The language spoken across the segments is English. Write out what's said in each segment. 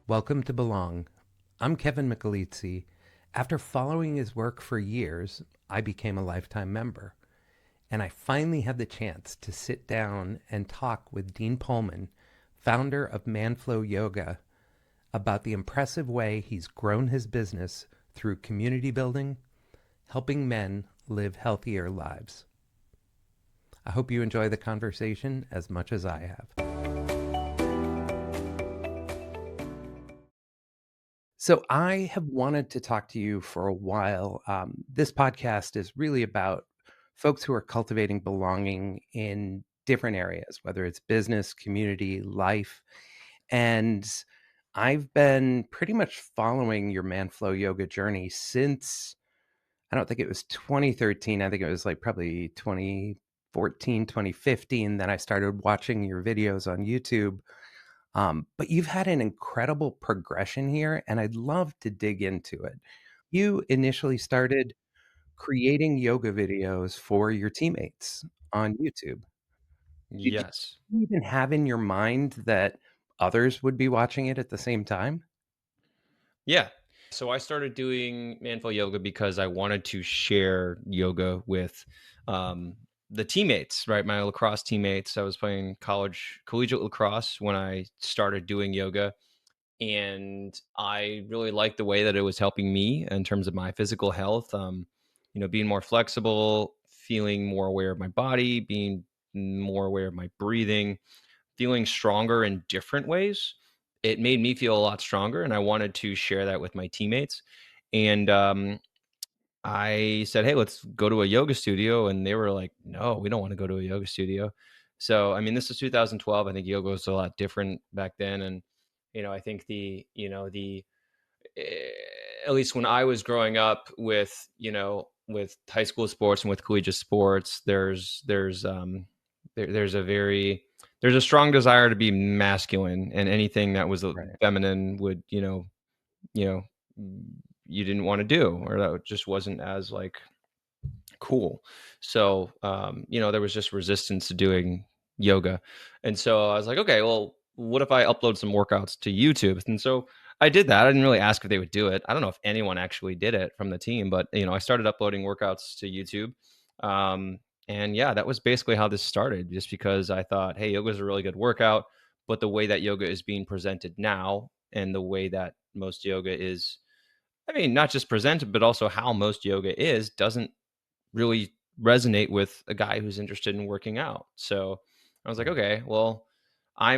Welcome to Belong. I'm Kevin Michelizzi. After following his work for years, I became a lifetime member. And I finally had the chance to sit down and talk with Dean Pohlman, founder of Manflow Yoga, about the impressive way he's grown his business through community building, helping men live healthier lives. I hope you enjoy the conversation as much as I have. So I have wanted to talk to you for a while. This podcast is really about folks who are cultivating belonging in different areas, whether it's business, community, life. And I've been pretty much following your Manflow yoga journey since, I don't think it was 2013. I think it was like probably 2014, 2015. Then I started watching your videos on YouTube. But you've had an incredible progression here, and I'd love to dig into it. You initially started creating yoga videos for your teammates on YouTube. Did Yes. you even have in your mind that others would be watching it at the same time? Yeah. So I started doing manful yoga because I wanted to share yoga with um, the teammates, right? My lacrosse teammates. I was playing collegiate lacrosse when I started doing yoga. And I really liked the way that it was helping me in terms of my physical health. Being more flexible, feeling more aware of my body, being more aware of my breathing, feeling stronger in different ways. It made me feel a lot stronger, and I wanted to share that with my teammates. And I said, "Hey, let's go to a yoga studio," and they were like, "No, we don't want to go to a yoga studio." So, I mean, this is 2012. I think yoga was a lot different back then, and I think eh, at least when I was growing up with with high school sports and with collegiate sports, there's a very there's a strong desire to be masculine, and anything that was Right. feminine would you know you didn't want to do, or that just wasn't as like cool. So there was just resistance to doing yoga. And so I was like, okay, well, what if I upload some workouts to YouTube? And so I did that. I didn't really ask if they would do it. I don't know if anyone actually did it from the team, but I started uploading workouts to YouTube. And yeah, that was basically how this started, just because I thought, hey, yoga is a really good workout, but the way that yoga is being presented now, and the way that most yoga is, I mean, not just presented, but also how most yoga is, doesn't really resonate with a guy who's interested in working out. So I was like, Right. okay, well, I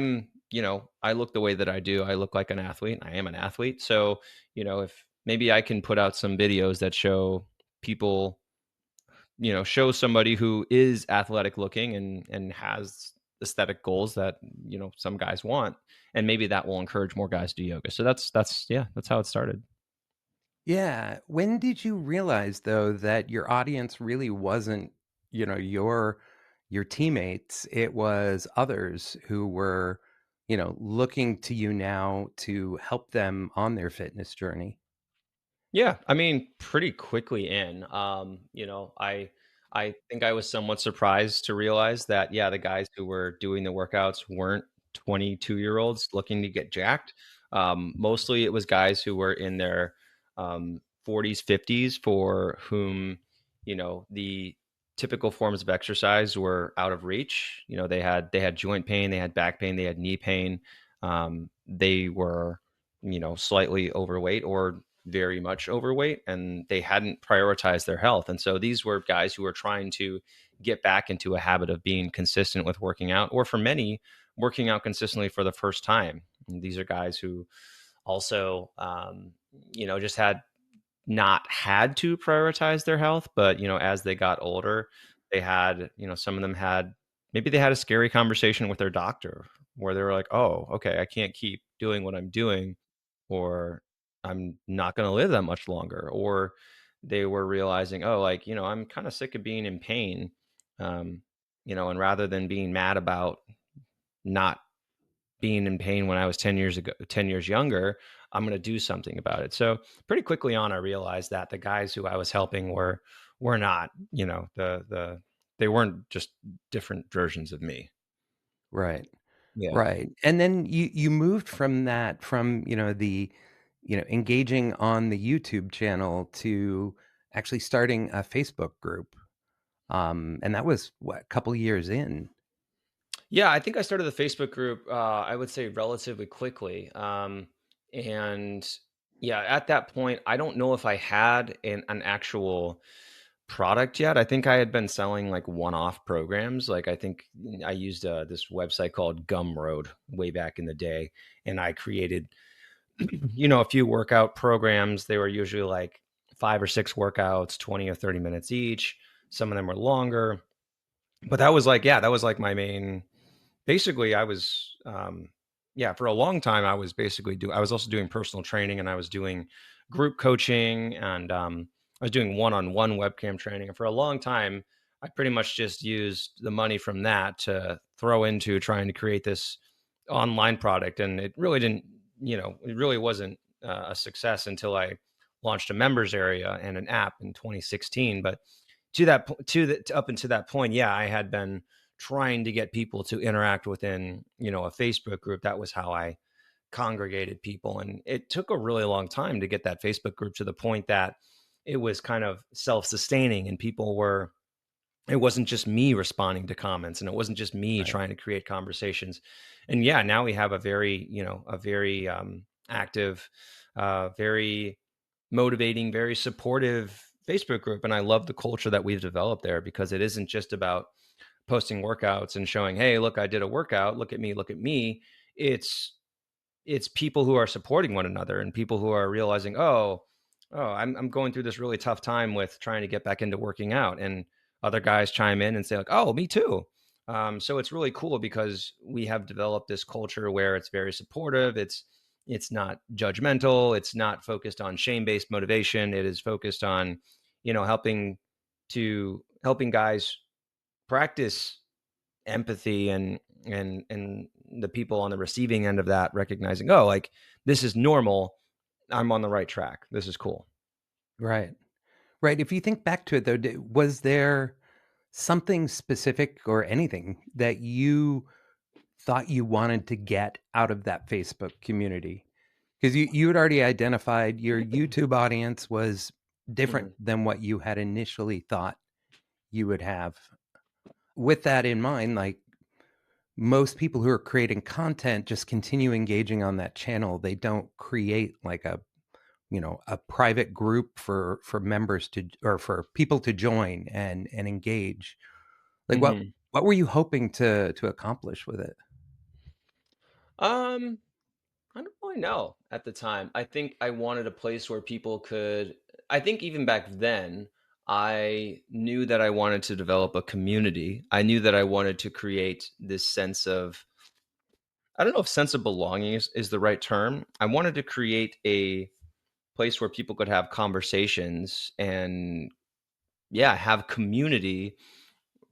look the way that I do. I look like an athlete. I am an athlete. So, if maybe I can put out some videos that show people, show somebody who is athletic looking and has aesthetic goals that, some guys want, and maybe that will encourage more guys to do yoga. So that's how it started. Yeah. When did you realize though that your audience really wasn't, your teammates, it was others who were, looking to you now to help them on their fitness journey? Yeah, I mean, pretty quickly in. I think I was somewhat surprised to realize that, yeah, the guys who were doing the workouts weren't 22-year-olds looking to get jacked. Mostly it was guys who were in their 40s, 50s, for whom, the typical forms of exercise were out of reach. They had joint pain, they had back pain, they had knee pain. They were, slightly overweight or very much overweight, and they hadn't prioritized their health. And so these were guys who were trying to get back into a habit of being consistent with working out, or for many, working out consistently for the first time. And these are guys who also, just had not had to prioritize their health, but as they got older, they had, some of them had, maybe they had a scary conversation with their doctor where they were like, "Oh, okay, I can't keep doing what I'm doing, or I'm not going to live that much longer." Or they were realizing, "Oh, like, I'm kind of sick of being in pain." Um, and rather than being mad about not being in pain when I was 10 years younger, I'm going to do something about it. So pretty quickly on, I realized that the guys who I was helping were not, they weren't just different versions of me. Right. Yeah. Right, and then you moved from that from, engaging on the YouTube channel to actually starting a Facebook group, and that was, what, a couple years in? Yeah, I think I started the Facebook group, I would say relatively quickly. And yeah, at that point, I don't know if I had an actual product yet. I think I had been selling like one-off programs. Like I think I used this website called Gumroad way back in the day, and I created, a few workout programs. They were usually like 5 or 6 workouts, 20 or 30 minutes each. Some of them were longer, but that was like, yeah, that was like my main. Basically, I was, yeah, for a long time, I was also doing personal training, and I was doing group coaching, and I was doing one-on-one webcam training. And for a long time, I pretty much just used the money from that to throw into trying to create this online product. And it really didn't, it really wasn't a success until I launched a members area and an app in 2016. But up until that point, yeah, I had been trying to get people to interact within, a Facebook group. That was how I congregated people. And it took a really long time to get that Facebook group to the point that it was kind of self-sustaining, and it wasn't just me responding to comments, and it wasn't just me Right, trying to create conversations. And yeah, now we have a very active, very motivating, very supportive Facebook group. And I love the culture that we've developed there, because it isn't just about posting workouts and showing, hey, look, I did a workout, look at me, look at me. It's it's people who are supporting one another, and people who are realizing, I'm going through this really tough time with trying to get back into working out, and other guys chime in and say like, oh, me too. So it's really cool because we have developed this culture where it's very supportive. It's not judgmental. It's not focused on shame-based motivation. It is focused on, helping guys practice empathy, and the people on the receiving end of that recognizing, oh, like, this is normal. I'm on the right track. This is cool. right, right. If you think back to it, though, was there something specific or anything that you thought you wanted to get out of that Facebook community? Because you had already identified your YouTube audience was different Mhm. than what you had initially thought you would have. With that in mind, like, most people who are creating content just continue engaging on that channel. They don't create like a private group for members to or for people to join and engage. Like, Mhm. what were you hoping to accomplish with it? um I don't really know at the time. I think I wanted a place where people could. I think even back then, I knew that I wanted to develop a community. I knew that I wanted to create this sense of, I don't know if sense of belonging is the right term. I wanted to create a place where people could have conversations and, yeah, have community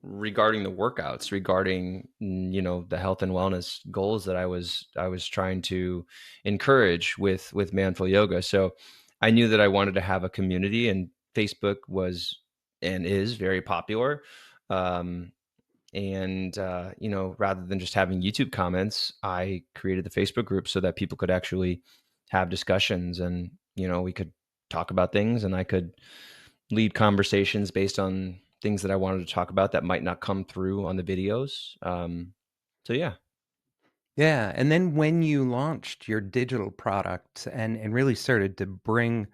regarding the workouts, regarding, the health and wellness goals that I was trying to encourage with Manful Yoga. So I knew that I wanted to have a community, and Facebook was and is very popular. Um, and rather than just having YouTube comments, I created the Facebook group so that people could actually have discussions, and we could talk about things, and I could lead conversations based on things that I wanted to talk about that might not come through on the videos. So yeah. Yeah, and then when you launched your digital product and really started to bring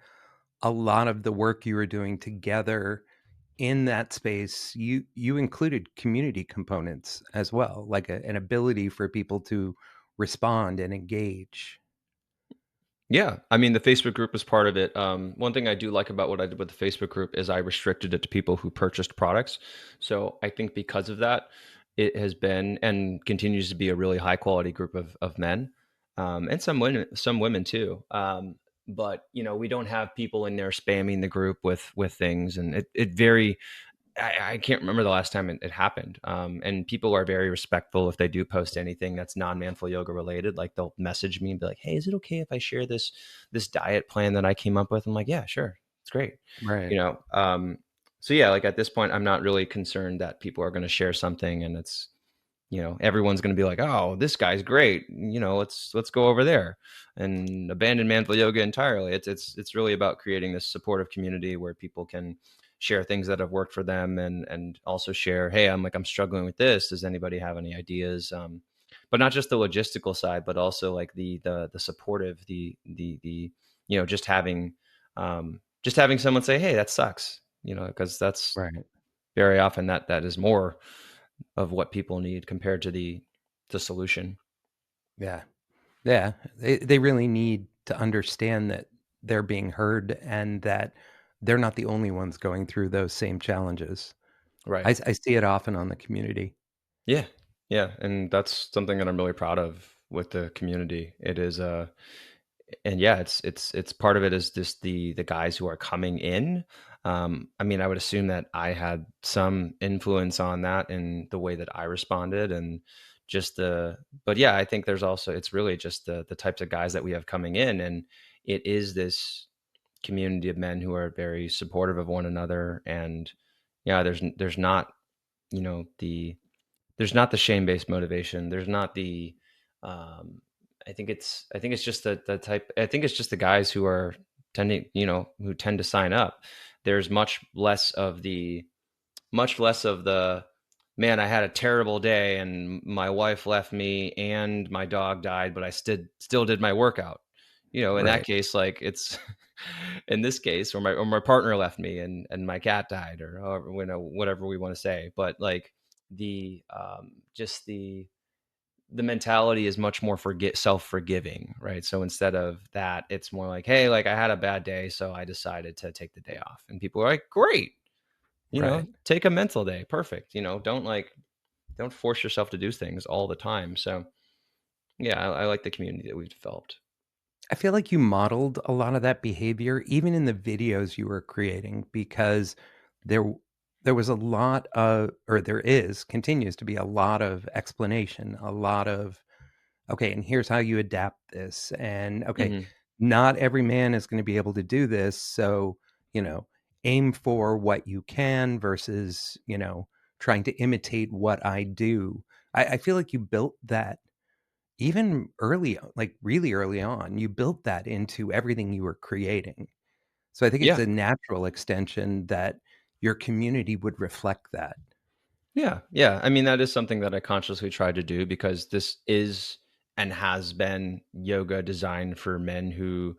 a lot of the work you were doing together in that space, you included community components as well, like an ability for people to respond and engage. Yeah, I mean, the Facebook group is part of it. One thing I do like about what I did with the Facebook group is I restricted it to people who purchased products. So I think because of that, it has been and continues to be a really high quality group of men, and some women too. But we don't have people in there spamming the group with things, and it very. I can't remember the last time it happened. And people are very respectful if they do post anything that's non-manful yoga related. Like, they'll message me and be like, "Hey, is it okay if I share this diet plan that I came up with?" I'm like, "Yeah, sure, it's great." Right. You know. So yeah, like at this point, I'm not really concerned that people are going to share something and it's everyone's going to be like, "Oh, this guy's great. Let's go over there," and abandon manful yoga entirely. It's really about creating this supportive community where people can share things that have worked for them, and also share, "Hey, I'm struggling with this. Does anybody have any ideas?" But not just the logistical side, but also like the supportive, the just having someone say, "Hey, that sucks," because that's Right. very often that is more of what people need compared to the solution. Yeah. Yeah. They really need to understand that they're being heard and that they're not the only ones going through those same challenges. Right. I see it often on the community. Yeah. Yeah, and that's something that I'm really proud of with the community. It is, and yeah, it's part of it is just the guys who are coming in. I mean, I would assume that I had some influence on that in the way that I responded, and just but yeah, I think there's also, it's really just the types of guys that we have coming in, and it is this community of men who are very supportive of one another. And yeah, there's not, you know, there's not the shame-based motivation. There's not the um I think it's just the type, I think it's just the guys who are who tend to sign up. There's much less of the man, I had a terrible day and my wife left me and my dog died, but I still did my workout. In that Right. case, like, it's in this case, or my partner left me and my cat died, or however, whatever we want to say. But like, just the mentality is much more forget self-forgiving, right? So instead of that, it's more like, hey, like, I had a bad day, so I decided to take the day off. And people are like, great, Right. take a mental day. Perfect. Don't force yourself to do things all the time. So yeah, I like the community that we've developed. I feel like you modeled a lot of that behavior even in the videos you were creating because there there was a lot of or there is continues to be a lot of explanation, a lot of okay, and here's how you adapt this. And okay, Hmm. not every man is going to be able to do this. So, you know, aim for what you can versus, trying to imitate what I do. I feel like you built that even early, like really early on, you built that into everything you were creating. So I think it's Yeah. a natural extension that your community would reflect that. Yeah. Yeah. I mean, that is something that I consciously try to do, because this is and has been yoga designed for men who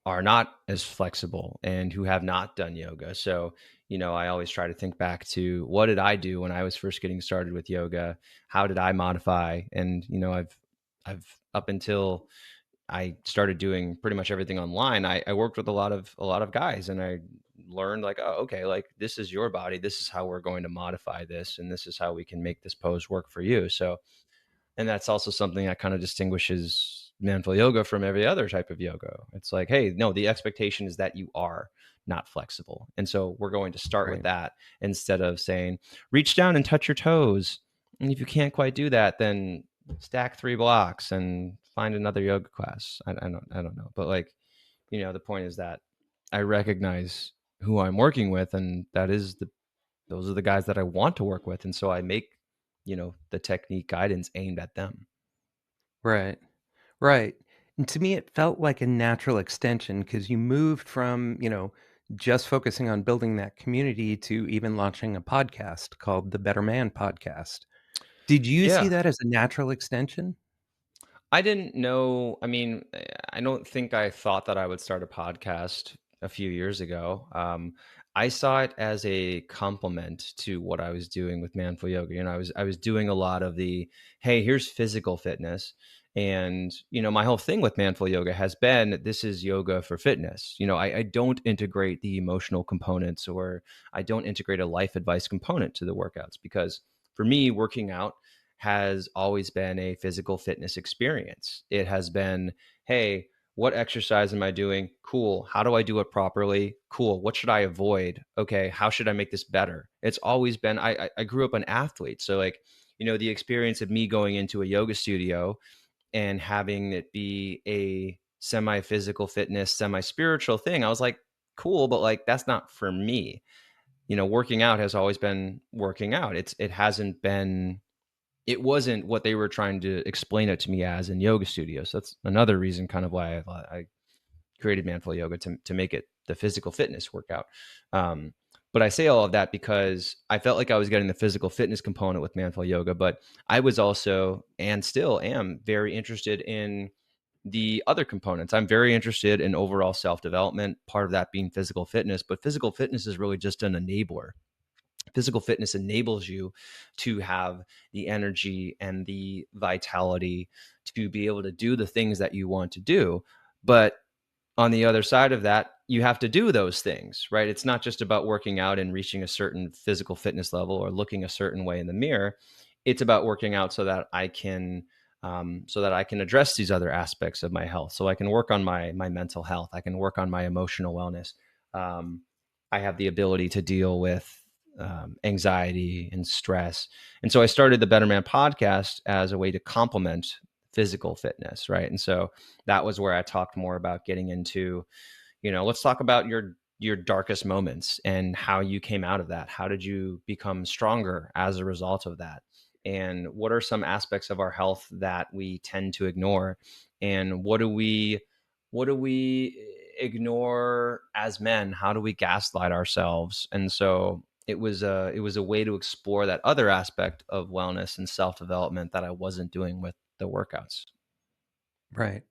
are not as flexible and who have not done yoga. So, I always try to think back to, what did I do when I was first getting started with yoga? How did I modify? And, I've up until I started doing pretty much everything online, I worked with a lot of guys, and I learned, like, oh, okay, like, this is your body. This is how we're going to modify this, and this is how we can make this pose work for you. So, and that's also something that kind of distinguishes manful yoga from every other type of yoga. It's like, hey, no, the expectation is that you are not flexible. And so we're going to start with Right. that, instead of saying, reach down and touch your toes. And if you can't quite do that, then stack 3 blocks and find another yoga class. I don't know. But like, the point is that I recognize who I'm working with, and those are the guys that I want to work with. And so I make, the technique guidance aimed at them. Right. Right. And to me, it felt like a natural extension because you moved from, just focusing on building that community to even launching a podcast called the Better Man Podcast. Did you see Yeah. that as a natural extension? I didn't know. I mean, I don't think I thought that I would start a podcast a few years ago. I saw it as a complement to what I was doing with Manful Yoga. I was doing a lot of the, hey, here's physical fitness. And, my whole thing with Manful Yoga has been, this is yoga for fitness. I don't integrate the emotional components, or I don't integrate a life advice component to the workouts, because for me, working out has always been a physical fitness experience. It has been, hey, what exercise am I doing? Cool. How do I do it properly? Cool. What should I avoid? Okay. How should I make this better? It's always been, I grew up an athlete. So, like, the experience of me going into a yoga studio and having it be a semi physical fitness, semi spiritual thing, I was like, cool, but like, that's not for me. Working out has always been working out. It hasn't been it wasn't what they were trying to explain it to me as in yoga studios. That's another reason kind of why I created Manful Yoga to make it the physical fitness workout. Um, but I say all of that because I felt like I was getting the physical fitness component with Manful Yoga, but I was also and still am very interested in the other components. I'm very interested in overall self development, part of that being physical fitness, but physical fitness is really just an enabler. Physical fitness enables you to have the energy and the vitality to be able to do the things that you want to do. But on the other side of that, you have to do those things, right? It's not just about working out and reaching a certain physical fitness level or looking a certain way in the mirror. It's about working out so that I can address these other aspects of my health. So I can work on my mental health. I can work on my emotional wellness. Um, I have the ability to deal with anxiety and stress. And so I started the Better Man podcast as a way to complement physical fitness, right? And so that was where I talked more about getting into, let's talk about your darkest moments and how you came out of that. How did you become stronger as a result of that? And what are some aspects of our health that we tend to ignore? And what do we ignore as men? How do we gaslight ourselves? And so it was a way to explore that other aspect of wellness and self-development that I wasn't doing with the workouts. Right.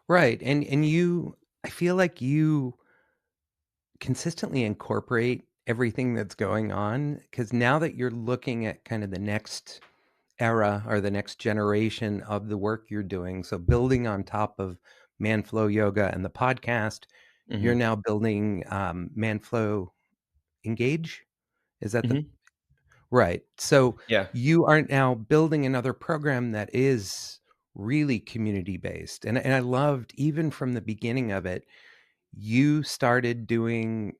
Right, and you I feel like you consistently incorporate everything that's going on because now that you're looking at kind of the next era or the next generation of the work you're doing, so building on top of Manflow Yoga and the podcast, you're Hmm. now building, Manflow Engage? Is that the Hmm. right. So Yeah. you are now building another program that is really community based. And I loved even from the beginning of it, you started doing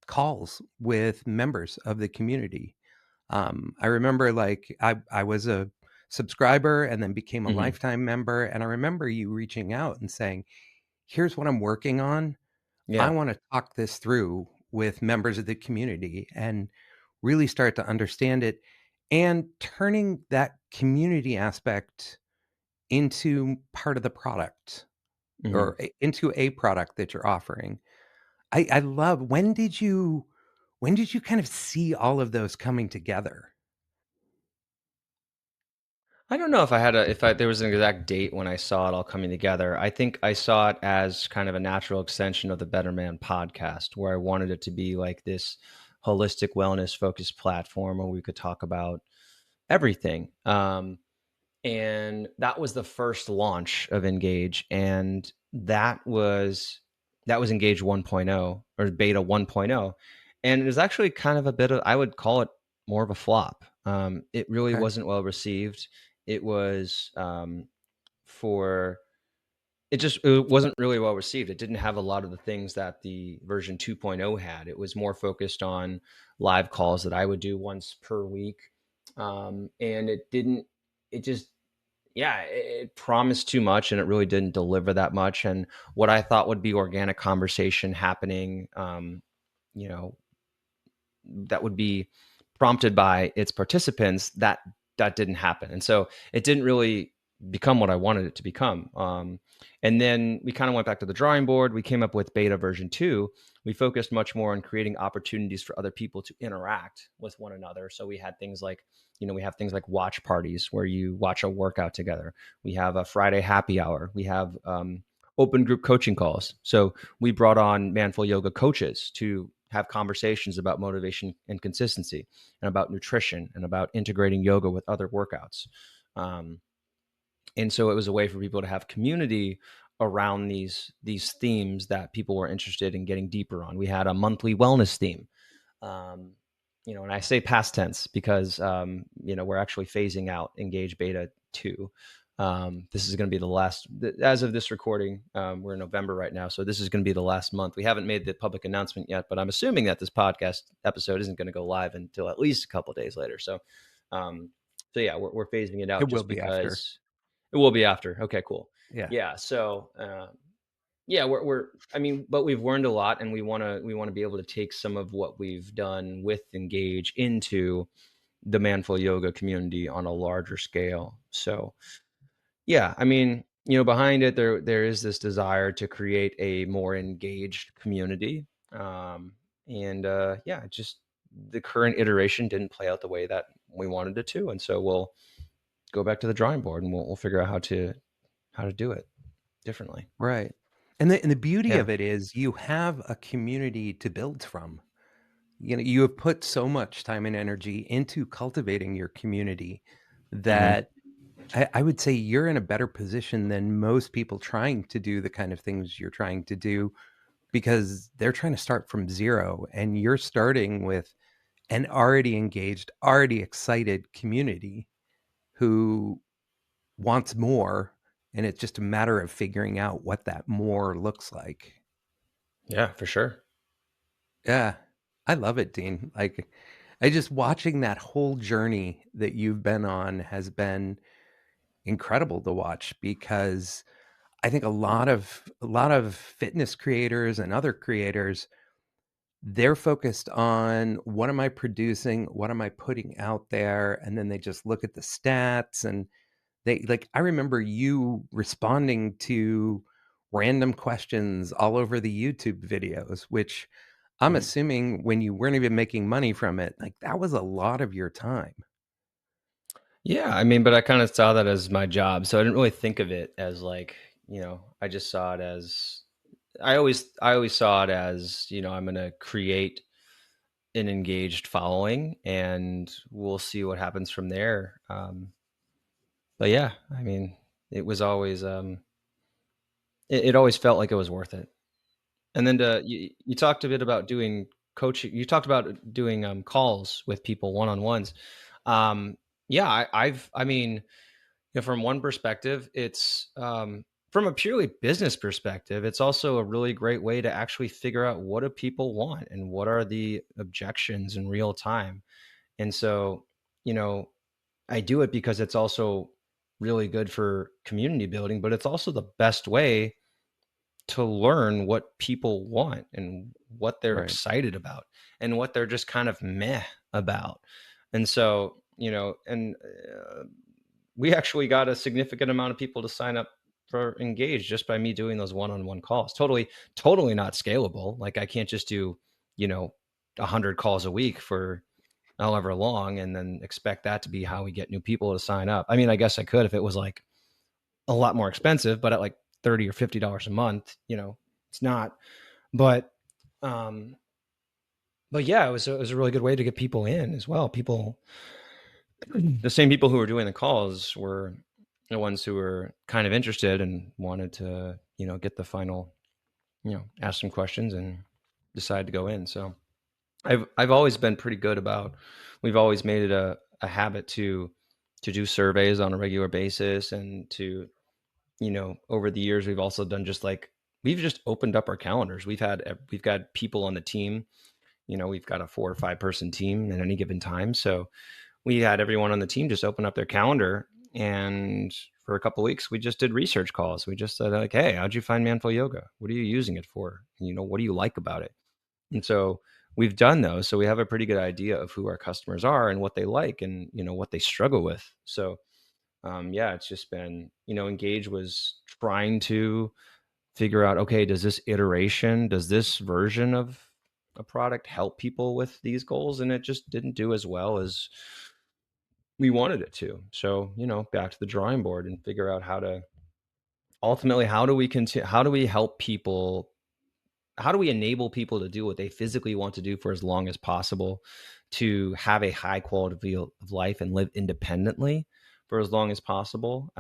calls with members of the community. I remember like I was a subscriber and then became a Hmm. lifetime member. And I remember you reaching out and saying, here's what I'm working on. I Yeah. want to talk this through with members of the community and really start to understand it and turning that community aspect into part of the product Hmm. or into a product that you're offering. I love when did you kind of see all of those coming together? I don't know if there was an exact date when I saw it all coming together. I think I saw it as kind of a natural extension of the Better Man podcast, where I wanted it to be like this holistic wellness focused platform where we could talk about everything. And that was the first launch of Engage, and that was Engage 1.0 or beta 1.0, and it was actually kind of a bit of, I would call it more of a flop. It really Okay. wasn't well received. It was for it wasn't really well received. It didn't have a lot of the things that the version 2.0 had. It was more focused on live calls that I would do once per week, and it didn't. It just yeah, it promised too much and it really didn't deliver that much. And what I thought would be organic conversation happening, you know, that would be prompted by its participants, that didn't happen. And so it didn't really become what I wanted it to become. And then we kind of went back to the drawing board. We came up with beta version 2. We focused much more on creating opportunities for other people to interact with one another. So we had things like, we have things like watch parties where you watch a workout together. We have a Friday happy hour. We have open group coaching calls. So we brought on Manful Yoga coaches to have conversations about motivation and consistency and about nutrition and about integrating yoga with other workouts. Um, and so it was a way for people to have community around these themes that people were interested in getting deeper on. We had a monthly wellness theme, um, and I say past tense because we're actually phasing out Engage Beta 2. This is going to be the last, as of this recording. We're in November right now, so this is going to be the last month. We haven't made the public announcement yet, but I'm assuming that this podcast episode isn't going to go live until at least a couple days later. Um, so yeah, we're phasing it out It will just be after. because it will be after. Okay, cool. Yeah. Yeah. So yeah, I mean, but we've learned a lot, and we want to be able to take some of what we've done with Engage into the manful yoga community on a larger scale. So, yeah, I mean, behind it, there is this desire to create a more engaged community. And yeah, just the current iteration didn't play out the way that we wanted it to, and so we'll go back to the drawing board and we'll figure out how to do it differently. Right. And the beauty Yeah. of it is you have a community to build from. You know, you have put so much time and energy into cultivating your community Mhm. that I would say you're in a better position than most people trying to do the kind of things you're trying to do because they're trying to start from 0 and you're starting with an already engaged, already excited community who wants more, and it's just a matter of figuring out what that more looks like. Yeah, for sure. Yeah. I love it, Dean. Like, I just watching that whole journey that you've been on has been incredible to watch because I think a lot of fitness creators and other creators, they're focused on what am I producing? What am I putting out there? And then they just look at the stats and they like I remember you responding to random questions all over the YouTube videos, which I'm Mhm. assuming when you weren't even making money from it, like that was a lot of your time. Yeah, I mean, but I kinda saw that as my job, so I didn't really think of it as, like, I just saw it as I always saw it as, I'm gonna create an engaged following, and we'll see what happens from there. But yeah, I mean, it was always, it always felt like it was worth it. And then you talked a bit about doing coaching. You talked about doing, calls with people one-on-ones. Um, yeah, I mean, from one perspective, it's, from a purely business perspective, it's also a really great way to actually figure out what do people want and what are the objections in real time. And so, you know, I do it because it's also really good for community building, but it's also the best way to learn what people want and what they're Right. excited about and what they're just kind of meh about. And so, we actually got a significant amount of people to sign up for Engage just by me doing those one-on-one calls. Totally not scalable. Like I can't just do, you know, 100 calls a week for however long and then expect that to be how we get new people to sign up. I mean, I guess I could if it was like a lot more expensive, but at like 30 or $50 a month, it's not. But um but yeah, it was a really good way to get people in as well. People the same people who were doing the calls were the ones who were kind of interested and wanted to, get the final, ask some questions and decide to go in. So I've always been pretty good about we've always made it a habit to do surveys on a regular basis and to, over the years we've also done just like we've just opened up our calendars. We've got people on the team, we've got a 4 or 5 person team at any given time. So we had everyone on the team just open up their calendar, and for a couple weeks we just did research calls. We just said like, hey, how'd you find manful yoga? What are you using it for? What do you like about it? And so we've done those, so we have a pretty good idea of who our customers are and what they like and what they struggle with. So yeah, it's just been, Engage was trying to figure out, okay, does this version of a product help people with these goals? And it just didn't do as well as we wanted it to. So, back to the drawing board and figure out how do we continue, how do we enable people to do what they physically want to do for as long as possible, to have a high quality of life and live independently for as long as possible?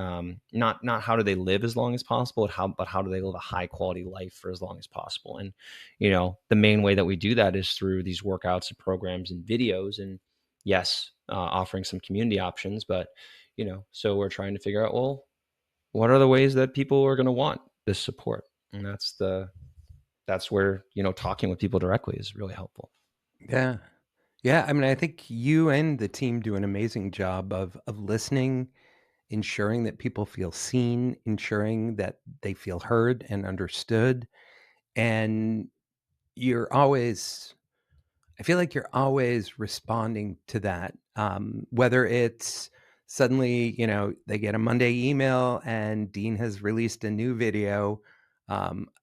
Not how do they live as long as possible, but how do they live a high quality life for as long as possible? And the main way that we do that is through these workouts and programs and videos, and yes, offering some community options. But so we're trying to figure out, well, what are the ways that people are going to want this support? And that's where, talking with people directly is really helpful. Yeah. Yeah, I mean, I think you and the team do an amazing job of listening, ensuring that people feel seen, ensuring that they feel heard and understood, and you're always I feel like you're always responding to that, Whether it's suddenly, they get a Monday email and Dean has released a new video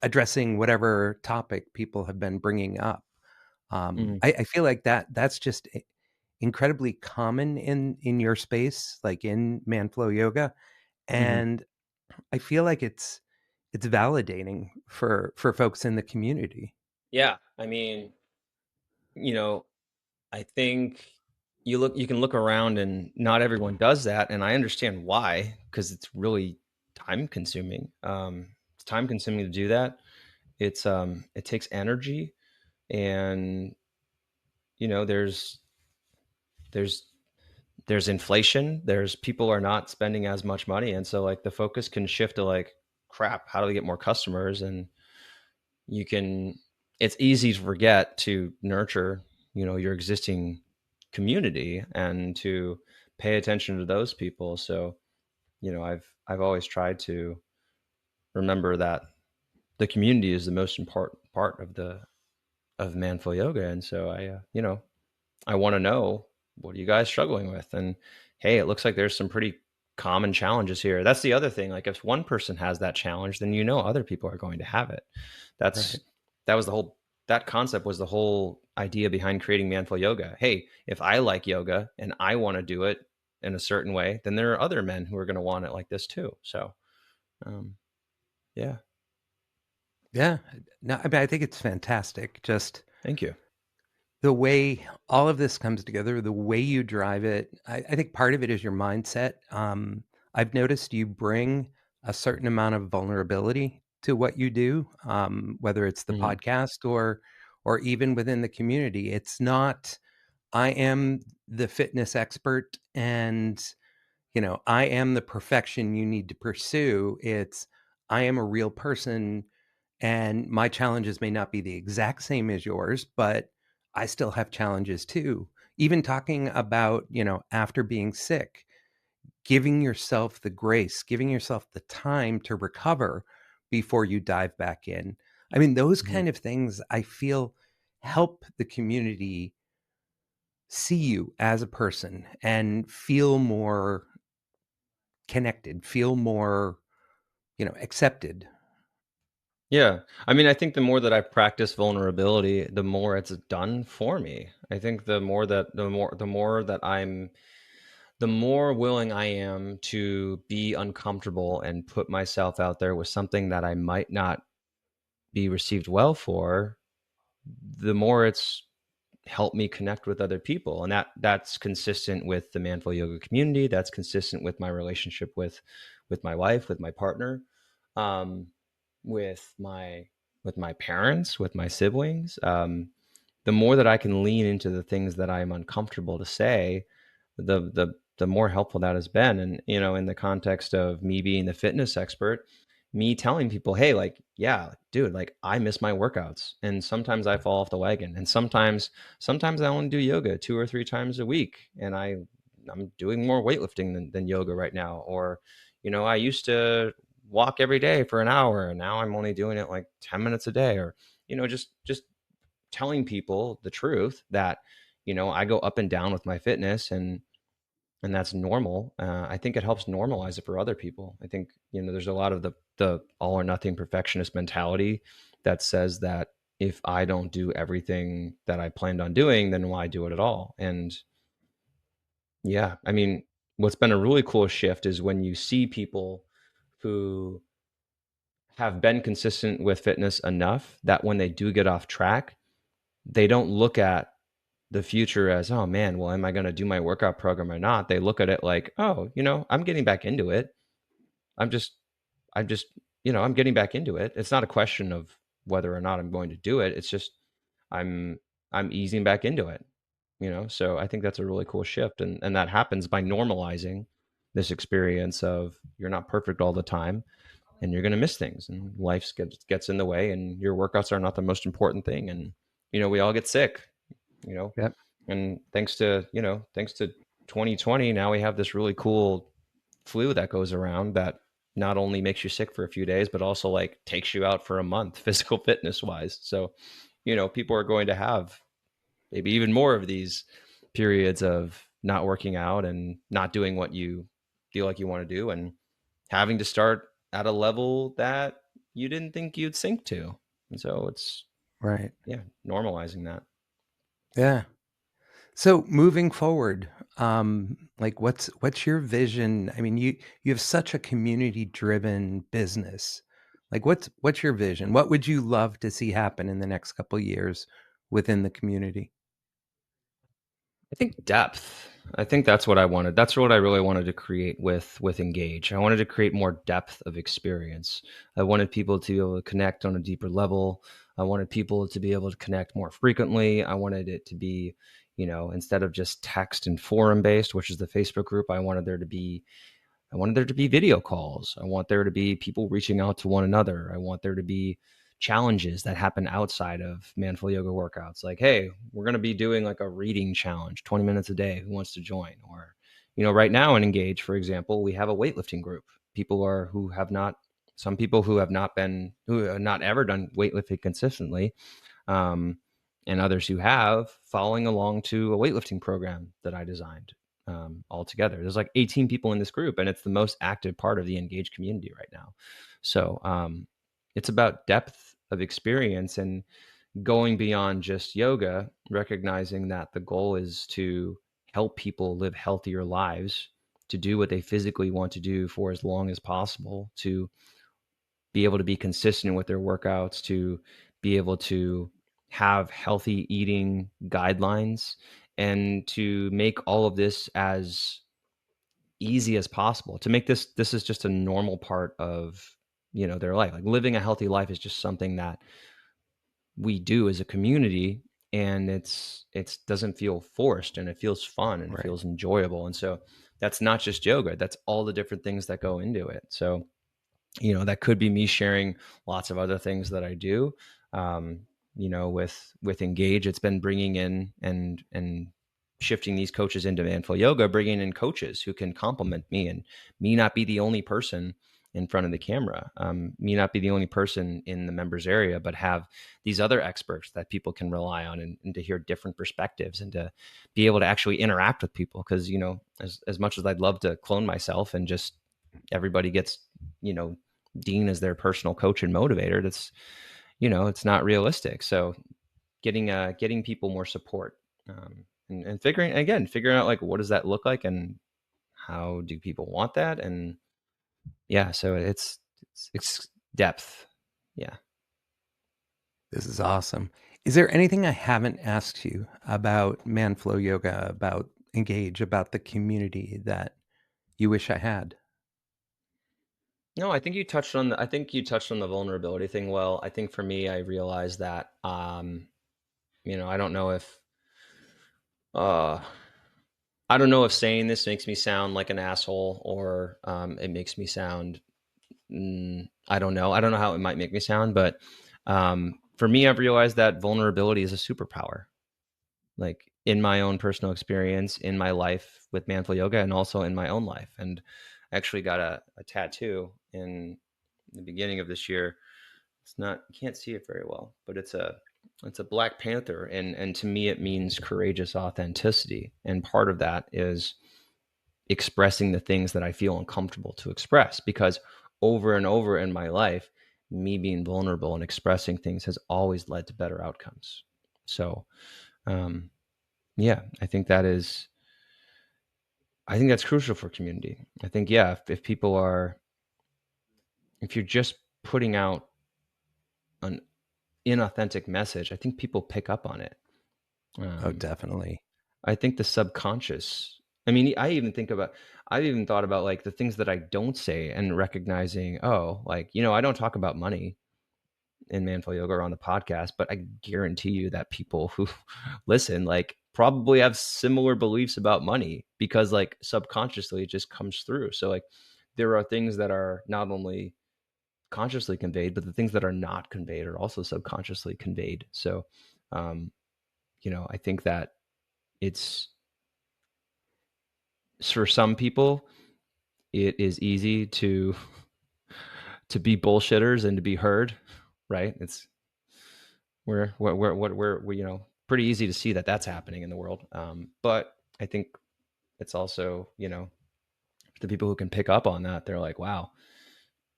addressing whatever topic people have been bringing up. Mhm, I feel like that's just incredibly common in your space, like in Manflow Yoga, mhm. and I feel like it's validating for folks in the community. Yeah, I mean, you know, I think you can look around and not everyone does that, and I understand why, because it's really time consuming. It's time consuming to do that. It takes energy, and there's there's inflation, there's people are not spending as much money, and so, like, the focus can shift to, like, "Crap, how do we get more customers?" And you can it's easy to forget to nurture, your existing community and to pay attention to those people. So, I've always tried to remember that the community is the most important part of Manful Yoga, and so I want to know, what are you guys struggling with? And hey, it looks like there's some pretty common challenges here. That's the other thing. Like, if one person has that challenge, then other people are going to have it. Right. That's that was the whole that concept was the whole idea behind creating Manful Yoga. Hey, if I like yoga and I want to do it in a certain way, then there are other men who are going to want it like this too. So, um, yeah, Yeah. No, I mean, I think it's fantastic. Just thank you. the way all of this comes together, the way you drive it. I think part of it is your mindset. I've noticed you bring a certain amount of vulnerability to what you do, whether it's the Mhm. podcast or even within the community. It's not I am the fitness expert and I am the perfection you need to pursue. It's I am a real person and my challenges may not be the exact same as yours, but I still have challenges too. Even talking about, after being sick, giving yourself the grace, giving yourself the time to recover before you dive back in. I mean, those Mhm. kind of things I feel help the community see you as a person and feel more connected, feel more, accepted. Yeah. I mean, I think the more that I practice vulnerability, the more it's done for me. I think the more willing I am to be uncomfortable and put myself out there with something that I might not be received well for, the more it's help me connect with other people, and that's consistent with the Manful Yoga community. That's consistent with my relationship with my wife, with my partner, um, with my parents, with my siblings. The more that I can lean into the things that I'm uncomfortable to say, the more helpful that has been. And in the context of me being the fitness expert, me telling people, hey, like, yeah, dude, like, I miss my workouts, and sometimes I fall off the wagon, and sometimes I only do yoga 2 or 3 times a week, and I'm doing more weightlifting than yoga right now. Or I used to walk every day for an hour, and now I'm only doing it like 10 minutes a day. Or just telling people the truth that I go up and down with my fitness, and that's normal. I think it helps normalize it for other people. I think there's a lot of the all or nothing perfectionist mentality that says that if I don't do everything that I planned on doing, then why do it at all? And yeah, I mean, what's been a really cool shift is when you see people who have been consistent with fitness enough that when they do get off track, they don't look at the future as, oh man, well, am I going to do my workout program or not? They look at it like, oh, I'm getting back into it. I'm just, I'm just, I'm getting back into it. It's not a question of whether or not I'm going to do it. It's just I'm, I'm easing back into it. So I think that's a really cool shift, and that happens by normalizing this experience of you're not perfect all the time, and you're going to miss things, and life gets in the way, and your workouts are not the most important thing, and we all get sick, you know Yep. and thanks to 2020, now we have this really cool flu that goes around that not only makes you sick for a few days, but also, like, takes you out for a month physical fitness wise. So people are going to have maybe even more of these periods of not working out and not doing what you feel like you want to do, and having to start at a level that you didn't think you'd sink to. And so it's, Right. yeah, normalizing that. Yeah. So moving forward, like what's your vision? I mean, you have such a community-driven business. Like what's your vision? What would you love to see happen in the next couple years within the community? I think depth. I think that's what I wanted. That's what I really wanted to create with Engage. I wanted to create more depth of experience. I wanted people to be able to connect on a deeper level. I wanted people to be able to connect more frequently. I wanted it to be, instead of just text and forum based, which is the Facebook group, I wanted there to be video calls. I want there to be people reaching out to one another. I want there to be challenges that happen outside of Manful Yoga workouts. Like, hey, we're going to be doing like a reading challenge, 20 minutes a day. Who wants to join? Or, right now in Engage, for example, we have a weightlifting group. Some people who have not ever done weightlifting consistently, um, and others who have, following along to a weightlifting program that I designed, altogether. There's like 18 people in this group, and it's the most active part of the engaged community right now. So it's about depth of experience and going beyond just yoga, recognizing that the goal is to help people live healthier lives, to do what they physically want to do for as long as possible, to be able to be consistent with their workouts, to be able to have healthy eating guidelines, and to make all of this as easy as possible, to make this is just a normal part of their life. Like, living a healthy life is just something that we do as a community, and it's doesn't feel forced, and it feels fun, and it Right. feels enjoyable. And so that's not just yoga, that's all the different things that go into it. So that could be me sharing lots of other things that I do. Um, with Engage, it's been bringing in and shifting these coaches into Manful Yoga, bringing in coaches who can complement me, and me not be the only person in front of the camera, me not be the only person in the members area, but have these other experts that people can rely on, and to hear different perspectives, and to be able to actually interact with people. Because as much as I'd love to clone myself and just everybody gets, you know Dean as their personal coach and motivator, that's, it's not realistic. So getting people more support, and figuring out, like, what does that look like, and how do people want that? And yeah, so it's depth. Yeah. This is awesome. Is there anything I haven't asked you about Manflow Yoga, about Engage, about the community that you wish I had? No, I think you touched on the vulnerability thing well. I think for me, I realized that, I don't know if uh I don't know if saying this makes me sound like an asshole, or it makes me sound, I don't know. I don't know how it might make me sound, but for me, I've realized that vulnerability is a superpower. Like, in my own personal experience, in my life with Manful Yoga, and also in my own life. And I actually got a tattoo in the beginning of this year. It's not, you can't see it very well, but it's a Black Panther, and to me it means courageous authenticity. And part of that is expressing the things that I feel uncomfortable to express, because over and over in my life, me being vulnerable and expressing things has always led to better outcomes. So, um, yeah, I think that's crucial for community. I think, yeah, if you're just putting out an inauthentic message, I think people pick up on it. Oh, Um, definitely. I think the subconscious. I mean, I've even thought about, like, the things that I don't say, and recognizing, oh, like, I don't talk about money in Manful Yoga or on the podcast, but I guarantee you that people who listen, like, probably have similar beliefs about money, because, like, subconsciously it just comes through. So, like, there are things that are not only consciously conveyed, but the things that are not conveyed are also subconsciously conveyed. So, um, I think that it's, for some people, it is easy to be bullshitters and to be heard, right? It's we're pretty easy to see that that's happening in the world. But I think it's also, the people who can pick up on that, they're like, wow,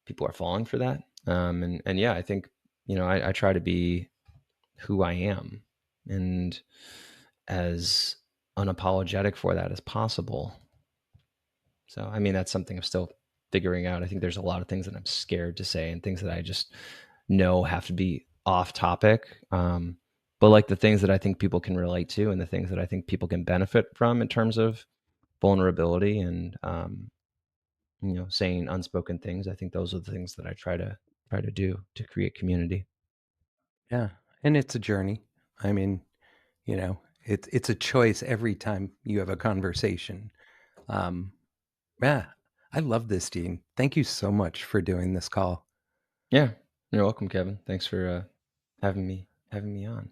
people are falling for that. And yeah, I think, I try to be who I am and as unapologetic for that as possible. So, I mean, that's something I'm still figuring out. I think there's a lot of things that I'm scared to say and things that I just know have to be off topic. But like the things that I think people can relate to and the things that I think people can benefit from in terms of vulnerability and, saying unspoken things. I think those are the things that I try to do to create community. Yeah, and it's a journey. I mean, it's a choice every time you have a conversation. Um, yeah, I love this, Dean. Thank you so much for doing this call. Yeah, you're welcome, Kevin. Thanks for having me on.